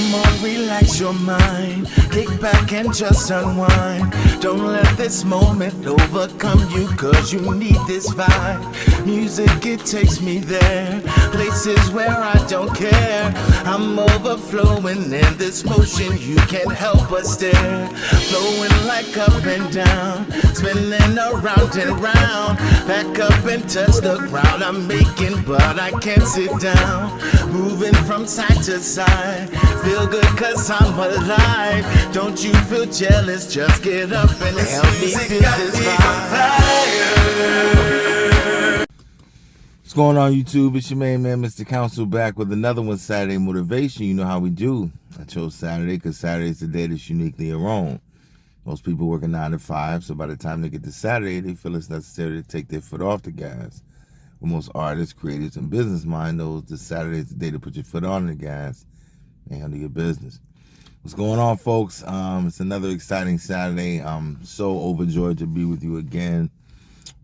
Come on, relax your mind. Kick back and just unwind. Don't let this moment overcome you, cause you need this vibe. Music, it takes me there, places where I don't care. I'm overflowing in this motion, you can't help but stare. Flowing like up and down, spinning around and round. Back up and touch the ground I'm making, but I can't sit down. Moving from side to side, feel good cause I'm alive. Don't you feel jealous, just get up and help me feel this vibe. What's going on, YouTube? It's your main man, Mr. Council, back with another one, Saturday Motivation. You know how we do. I chose Saturday because Saturday is the day that's uniquely your own. Most people work a 9 to 5, so by the time they get to Saturday, they feel it's necessary to take their foot off the gas. But most artists, creators, and business mind knows that Saturday is the day to put your foot on the gas and handle your business. What's going on, folks? It's another exciting Saturday. I'm so overjoyed to be with you again.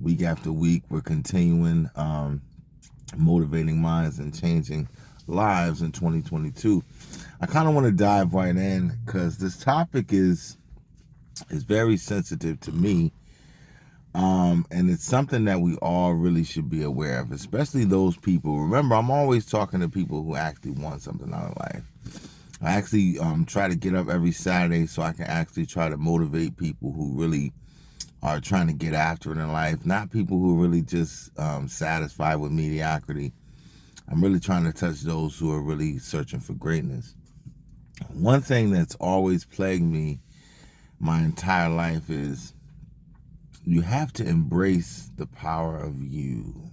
Week after week, we're continuing motivating minds and changing lives in 2022. I kind of want to dive right in because this topic is very sensitive to me. And it's something that we all really should be aware of, especially those people. Remember, I'm always talking to people who actually want something out of life. I actually try to get up every Saturday so I can actually try to motivate people who really are trying to get after it in life, not people who are really just satisfied with mediocrity. I'm really trying to touch those who are really searching for greatness. One thing that's always plagued me my entire life is you have to embrace the power of you.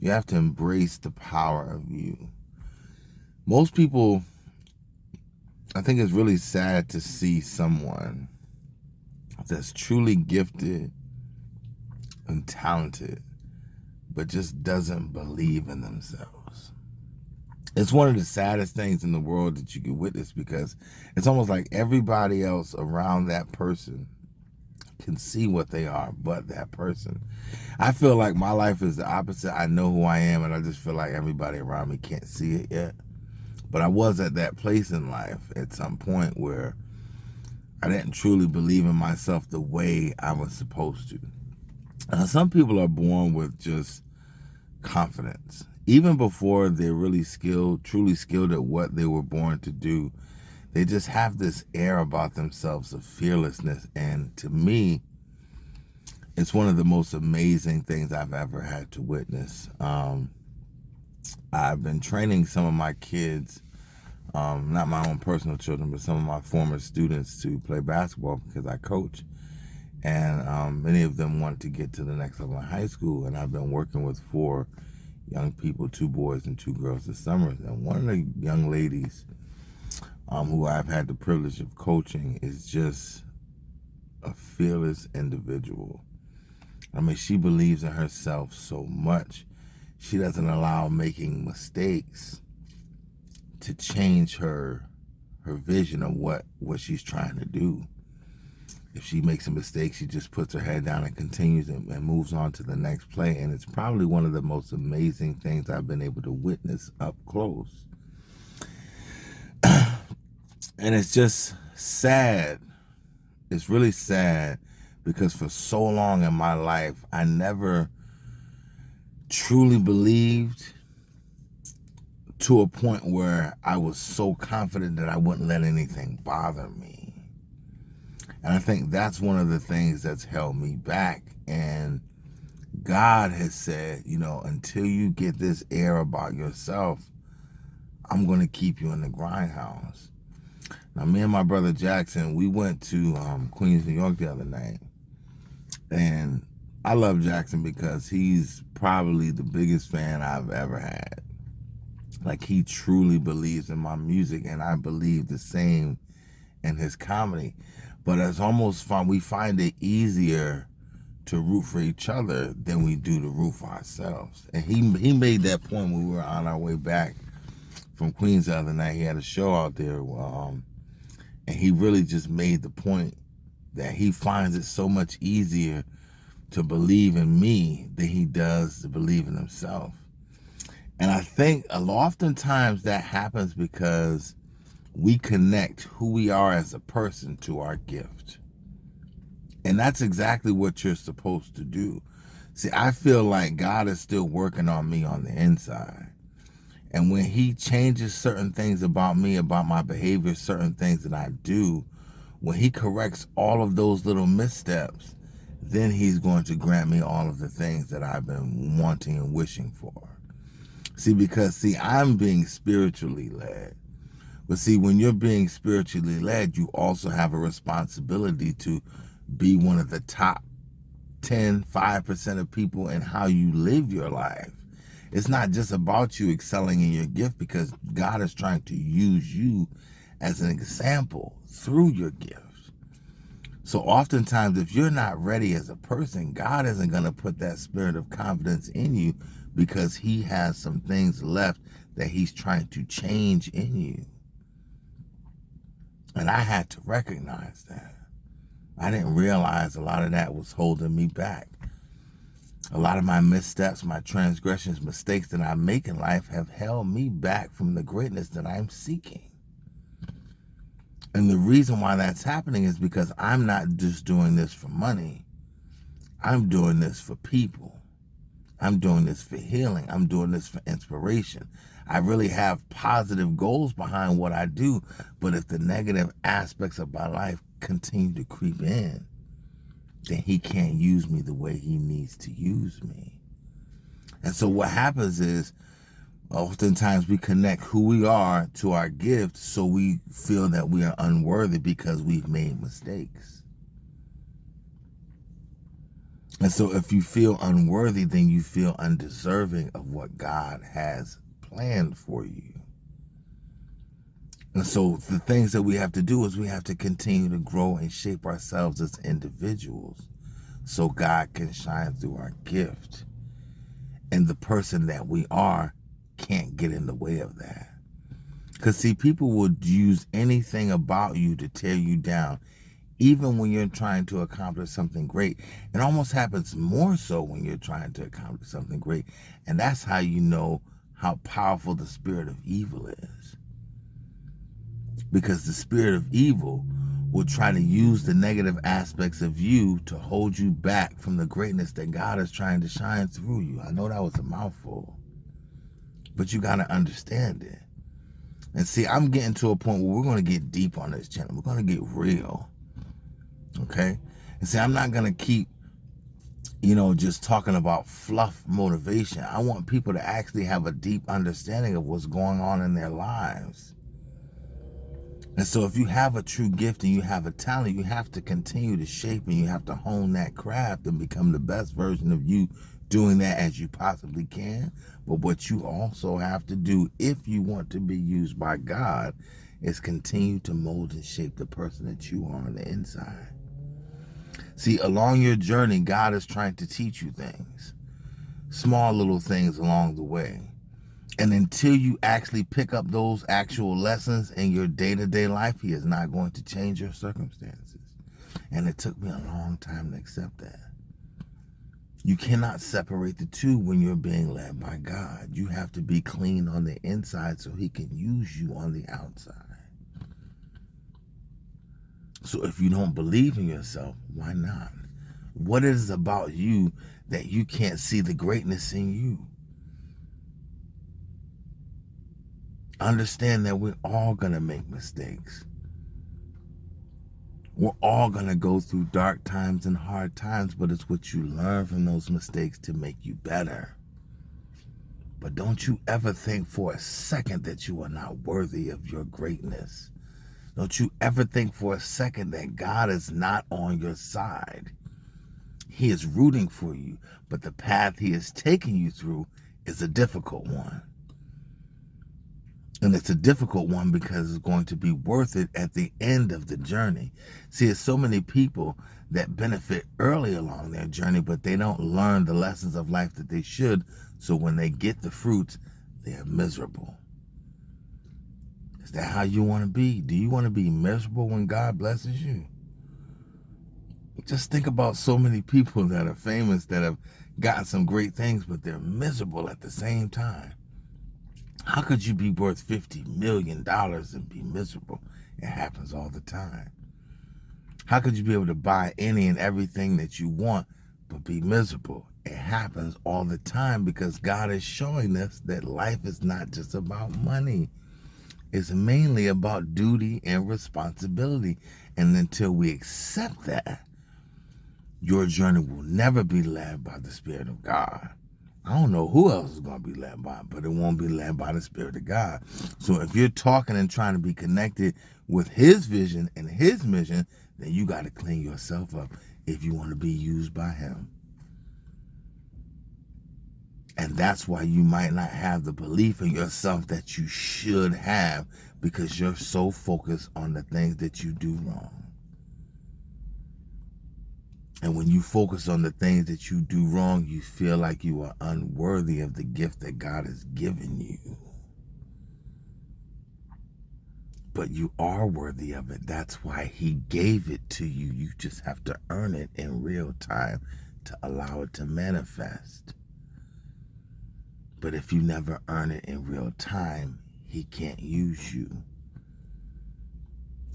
You have to embrace the power of you. Most people, I think it's really sad to see someone that's truly gifted and talented, but just doesn't believe in themselves. It's one of the saddest things in the world that you can witness, because it's almost like everybody else around that person can see what they are but that person. I feel like my life is the opposite. I know who I am, and I just feel like everybody around me can't see it yet. But I was at that place in life at some point where I didn't truly believe in myself the way I was supposed to. Some people are born with just confidence. Even before they're really truly skilled at what they were born to do, they just have this air about themselves of fearlessness. And to me, it's one of the most amazing things I've ever had to witness. I've been training some of my kids, not my own personal children, but some of my former students to play basketball because I coach. And many of them want to get to the next level in high school. And I've been working with 4 young people, 2 boys and 2 girls this summer. And one of the young ladies who I've had the privilege of coaching is just a fearless individual. I mean, she believes in herself so much. She doesn't allow making mistakes to change her vision of what she's trying to do. If she makes a mistake, she just puts her head down and continues and moves on to the next play. And it's probably one of the most amazing things I've been able to witness up close. And it's just sad. It's really sad because for so long in my life, I never truly believed to a point where I was so confident that I wouldn't let anything bother me. And I think that's one of the things that's held me back. And God has said, until you get this air about yourself, I'm going to keep you in the grindhouse. Now, me and my brother Jackson, we went to Queens, New York the other night. And I love Jackson because he's probably the biggest fan I've ever had. Like, he truly believes in my music, and I believe the same in his comedy. But it's almost fun. We find it easier to root for each other than we do to root for ourselves. And he made that point when we were on our way back from Queens the other night. He had a show out there, and he really just made the point that he finds it so much easier to believe in me than he does to believe in himself. And I think oftentimes that happens because we connect who we are as a person to our gift. And that's exactly what you're supposed to do. See, I feel like God is still working on me on the inside. And when he changes certain things about me, about my behavior, certain things that I do, when he corrects all of those little missteps, then he's going to grant me all of the things that I've been wanting and wishing for. See, because I'm being spiritually led. But see, when you're being spiritually led, you also have a responsibility to be one of the top 5% of people in how you live your life. It's not just about you excelling in your gift, because God is trying to use you as an example through your gift. So oftentimes, if you're not ready as a person, God isn't going to put that spirit of confidence in you, because he has some things left that he's trying to change in you. And I had to recognize that. I didn't realize a lot of that was holding me back. A lot of my missteps, my transgressions, mistakes that I make in life have held me back from the greatness that I'm seeking. And the reason why that's happening is because I'm not just doing this for money. I'm doing this for people. I'm doing this for healing. I'm doing this for inspiration. I really have positive goals behind what I do, but if the negative aspects of my life continue to creep in, then he can't use me the way he needs to use me. And so what happens is, oftentimes we connect who we are to our gift, so we feel that we are unworthy because we've made mistakes. And so if you feel unworthy, then you feel undeserving of what God has planned for you. And so the things that we have to do is we have to continue to grow and shape ourselves as individuals, so God can shine through our gift. And the person that we are can't get in the way of that. Because see, people would use anything about you to tear you down, even when you're trying to accomplish something great. It almost happens more so when you're trying to accomplish something great. And that's how you know how powerful the spirit of evil is. Because the spirit of evil will try to use the negative aspects of you to hold you back from the greatness that God is trying to shine through you. I know that was a mouthful, but you got to understand it. And see, I'm getting to a point where we're going to get deep on this channel. We're going to get real. Okay? And see, I'm not going to keep, just talking about fluff motivation. I want people to actually have a deep understanding of what's going on in their lives. And so if you have a true gift and you have a talent, you have to continue to shape and you have to hone that craft and become the best version of you, doing that as you possibly can. But what you also have to do, if you want to be used by God, is continue to mold and shape the person that you are on the inside. See, along your journey, God is trying to teach you things, small little things along the way. And until you actually pick up those actual lessons in your day-to-day life, he is not going to change your circumstances. And it took me a long time to accept that. You cannot separate the two when you're being led by God. You have to be clean on the inside so he can use you on the outside. So if you don't believe in yourself, why not? What is it about you that you can't see the greatness in you? Understand that we're all going to make mistakes. We're all going to go through dark times and hard times, but it's what you learn from those mistakes to make you better. But don't you ever think for a second that you are not worthy of your greatness. Don't you ever think for a second that God is not on your side. He is rooting for you, but the path he is taking you through is a difficult one. And it's a difficult one because it's going to be worth it at the end of the journey. See, there's so many people that benefit early along their journey, but they don't learn the lessons of life that they should. So when they get the fruits, they're miserable. Is that how you want to be? Do you want to be miserable when God blesses you? Just think about so many people that are famous that have gotten some great things, but they're miserable at the same time. How could you be worth $50 million and be miserable? It happens all the time. How could you be able to buy any and everything that you want but be miserable? It happens all the time because God is showing us that life is not just about money. It's mainly about duty and responsibility. And until we accept that, your journey will never be led by the Spirit of God. I don't know who else is going to be led by, but it won't be led by the Spirit of God. So if you're talking and trying to be connected with His vision and His mission, then you got to clean yourself up if you want to be used by Him. And that's why you might not have the belief in yourself that you should have, because you're so focused on the things that you do wrong. And when you focus on the things that you do wrong, you feel like you are unworthy of the gift that God has given you. But you are worthy of it. That's why He gave it to you. You just have to earn it in real time to allow it to manifest. But if you never earn it in real time, He can't use you.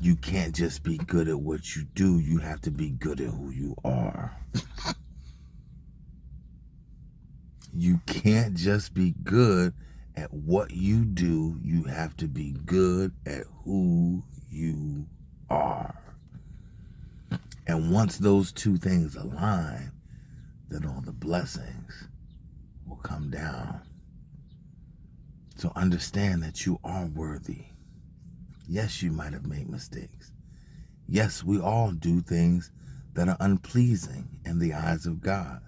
You can't just be good at what you do. You have to be good at who you are. You can't just be good at what you do. You have to be good at who you are. And once those two things align, then all the blessings will come down. So understand that you are worthy. Yes, you might have made mistakes. Yes, we all do things that are unpleasing in the eyes of God.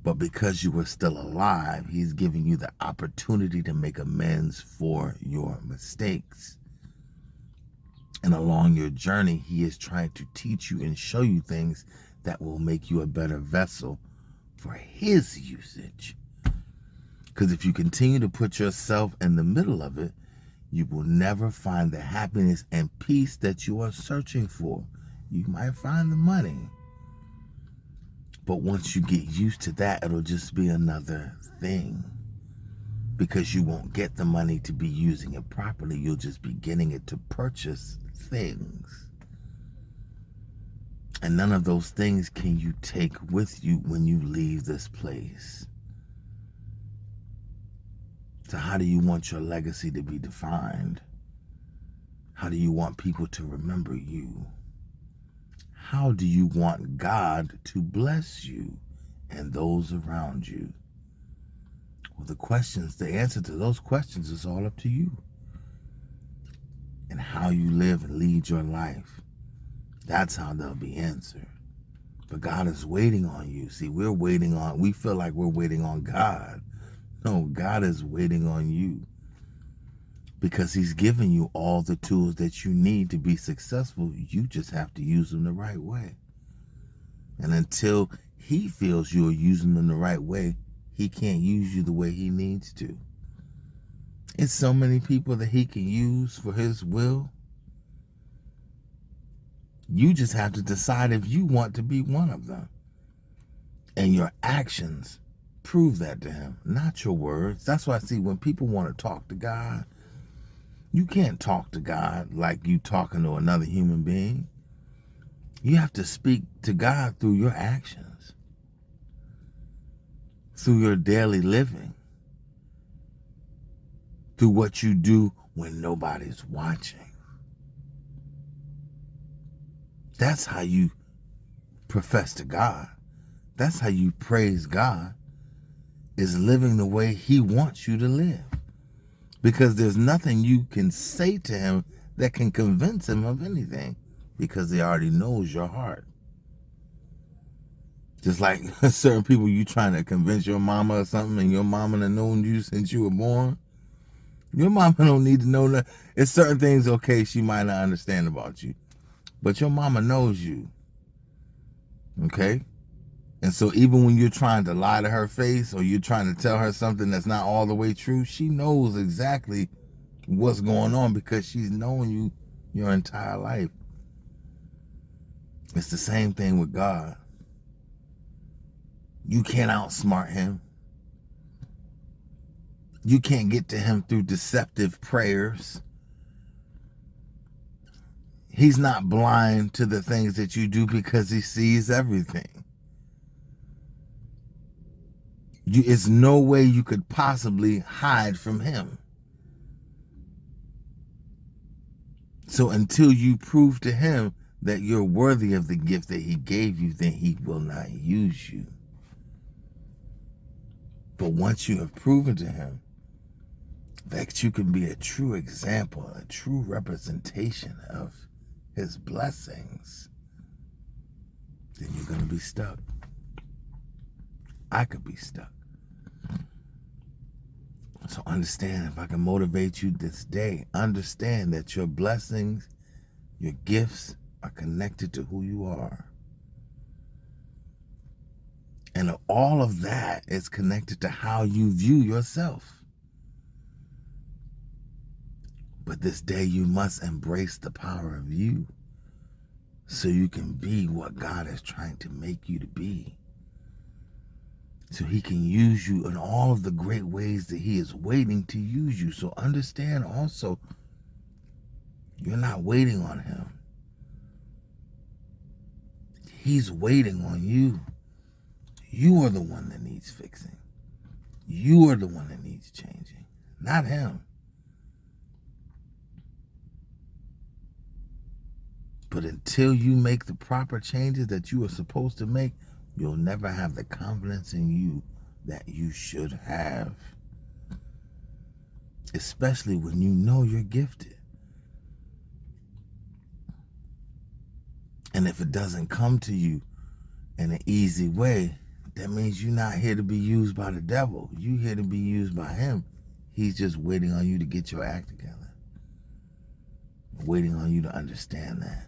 But because you were still alive, He's giving you the opportunity to make amends for your mistakes. And along your journey, He is trying to teach you and show you things that will make you a better vessel for His usage. Because if you continue to put yourself in the middle of it, you will never find the happiness and peace that you are searching for. You might find the money, but once you get used to that, it'll just be another thing. Because you won't get the money to be using it properly. You'll just be getting it to purchase things. And none of those things can you take with you when you leave this place. So how do you want your legacy to be defined? How do you want people to remember you? How do you want God to bless you and those around you? Well, the answer to those questions is all up to you. And how you live and lead your life, that's how they'll be answered. But God is waiting on you. See, we feel like we're waiting on God. No, God is waiting on you. Because He's given you all the tools that you need to be successful. You just have to use them the right way. And until He feels you're using them the right way, He can't use you the way He needs to. It's so many people that He can use for His will. You just have to decide if you want to be one of them. And your actions prove that to Him, not your words. That's why I see when people want to talk to God, you can't talk to God like you talking to another human being. You have to speak to God through your actions, through your daily living, through what you do when nobody's watching. That's how you profess to God. That's how you praise God, is living the way He wants you to live. Because there's nothing you can say to Him that can convince Him of anything, because He already knows your heart. Just like certain people, you trying to convince your mama or something, and your mama done known you since you were born. Your mama don't need to know that. It's certain things, okay, she might not understand about you, but your mama knows you. Okay? And so even when you're trying to lie to her face, or you're trying to tell her something that's not all the way true, she knows exactly what's going on, because she's known you your entire life. It's the same thing with God. You can't outsmart Him. You can't get to him through deceptive prayers. He's not blind to the things that you do because he sees everything. It's no way you could possibly hide from him. So until you prove to him that you're worthy of the gift that he gave you, then he will not use you. But once you have proven to him that you can be a true example, a true representation of his blessings, then you're going to be stuck. I could be stuck. So understand, if I can motivate you this day, understand that your blessings, your gifts are connected to who you are. And all of that is connected to how you view yourself. But this day you must embrace the power of you so you can be what God is trying to make you to be. So he can use you in all of the great ways that he is waiting to use you. So understand also, you're not waiting on him. He's waiting on you. You are the one that needs fixing. You are the one that needs changing, not him. But until you make the proper changes that you are supposed to make, you'll never have the confidence in you that you should have. Especially when you know you're gifted. And if it doesn't come to you in an easy way, that means you're not here to be used by the devil. You're here to be used by him. He's just waiting on you to get your act together. Waiting on you to understand that.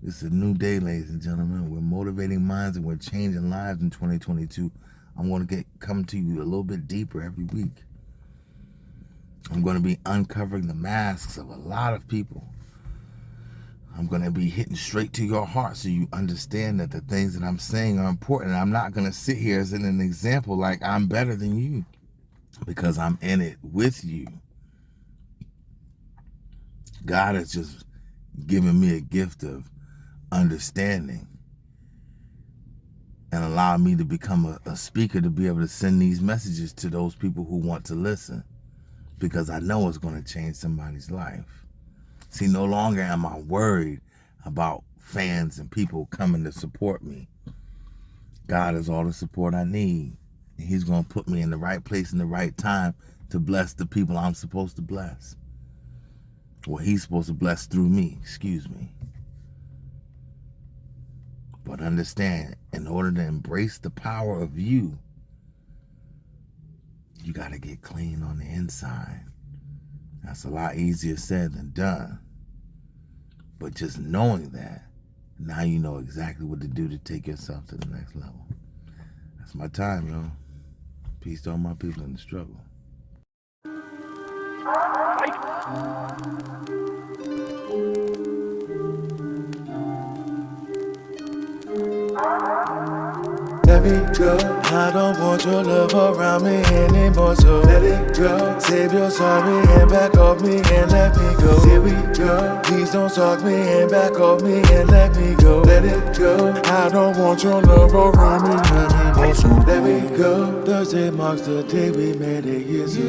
It's a new day, ladies and gentlemen. We're motivating minds and we're changing lives in 2022. I'm going to come to you a little bit deeper every week. I'm going to be uncovering the masks of a lot of people. I'm going to be hitting straight to your heart so you understand that the things that I'm saying are important. I'm not going to sit here as an example like I'm better than you, because I'm in it with you. God has just given me a gift of understanding and allow me to become a speaker to be able to send these messages to those people who want to listen, because I know it's going to change somebody's life. See, no longer am I worried about fans and people coming to support me. God is all the support I need. And he's going to put me in the right place in the right time to bless the people I'm supposed to bless. Or he's supposed to bless through me, excuse me. But understand, in order to embrace the power of you, you got to get clean on the inside. That's a lot easier said than done. But just knowing that, now you know exactly what to do to take yourself to the next level. That's my time, y'all. Peace to all my people in the struggle. Let me go. I don't want your love around me anymore, so let it go. Save your sorry and back off me and let me go. Here we go. Please don't talk me and back off me and let me go. Let it go. I don't want your love around me anymore, so let me go. Thursday marks the day we met 8 years ago.